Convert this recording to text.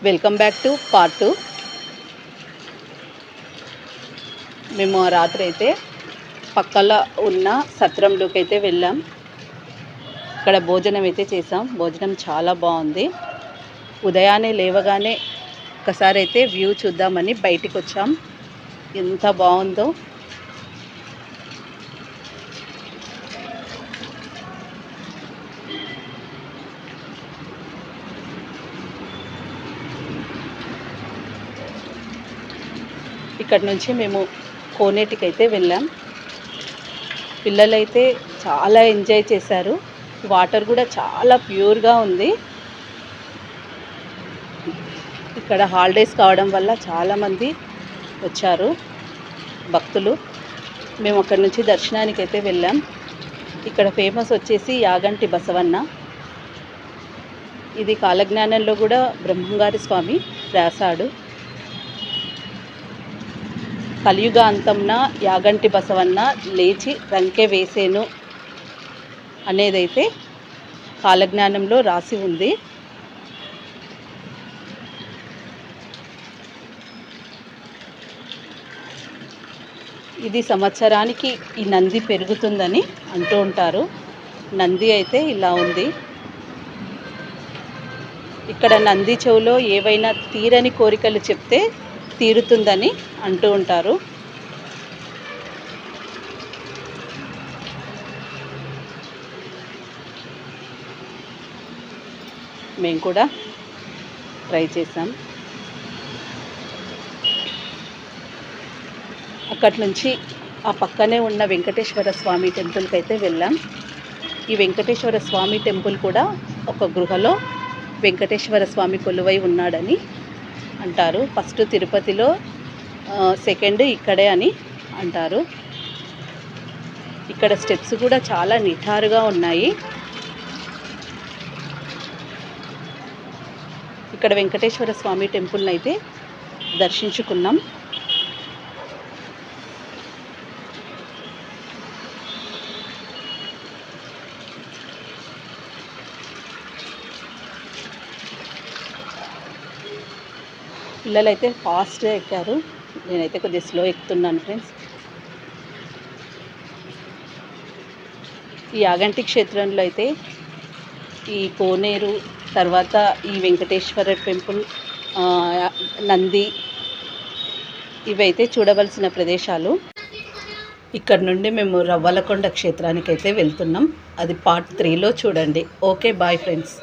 Welcome back to part 2. మేము రాత్రి అయితే పక్కల ఉన్న సత్రంలోకి అయితే వెళ్ళాం. ఇక్కడ భోజనం అయితే చేసాం. భోజనం చాలా బాగుంది. ఉదయాన్నే లేవగానే ఒకసారి అయితే వ్యూ చూద్దామని బయటికి వచ్చాం. ఎంత బాగుందో. ఇక్కడ నుంచి మేము కోనేటికైతే వెళ్ళాం. పిల్లలైతే చాలా ఎంజాయ్ చేశారు. వాటర్ కూడా చాలా ప్యూర్గా ఉంది. ఇక్కడ హాలిడేస్ కావడం వల్ల చాలామంది వచ్చారు భక్తులు. మేము అక్కడి నుంచి దర్శనానికి అయితే వెళ్ళాం. ఇక్కడ ఫేమస్ వచ్చేసి యాగంటి బసవన్న. ఇది కాలజ్ఞానంలో కూడా బ్రహ్మంగారి స్వామి రాశాడు. కలియుగ అంతంన యాగంటి బసవన్న లేచి రంకె వేసేను అనేదైతే కాలజ్ఞానంలో రాసి ఉంది. ఇది సంవత్సరానికి ఈ నంది పెరుగుతుందని అంటూ ఉంటారు. నంది అయితే ఇలా ఉంది. ఇక్కడ నంది చెవులో ఏవైనా తీరని కోరికలు చెప్తే తీరుతుందని అంటూ ఉంటారు. మేము కూడా ట్రై చేసాం. అక్కడి నుంచి ఆ పక్కనే ఉన్న వెంకటేశ్వర స్వామి టెంపుల్కి అయితే వెళ్ళాం. ఈ వెంకటేశ్వర స్వామి టెంపుల్ కూడా ఒక గృహలో వెంకటేశ్వర స్వామి కొలువై ఉన్నాడని అంటారు. ఫస్ట్ తిరుపతిలో, సెకండ్ ఇక్కడే అని అంటారు. ఇక్కడ స్టెప్స్ కూడా చాలా నిఠారుగా ఉన్నాయి. ఇక్కడ వెంకటేశ్వర స్వామి టెంపుల్ని అయితే దర్శించుకున్నాం. పిల్లలైతే ఫాస్ట్గా ఎక్కారు. నేనైతే కొద్దిగా స్లో ఎక్కుతున్నాను ఫ్రెండ్స్. ఈ యాగంటి క్షేత్రంలో అయితే ఈ కోనేరు, తర్వాత ఈ వెంకటేశ్వర టెంపుల్, నంది, ఇవైతే చూడవలసిన ప్రదేశాలు. ఇక్కడ నుండి మేము రవ్వలకొండ క్షేత్రానికి అయితే వెళ్తున్నాం. అది పార్ట్ 3లో చూడండి. Okay, bye friends.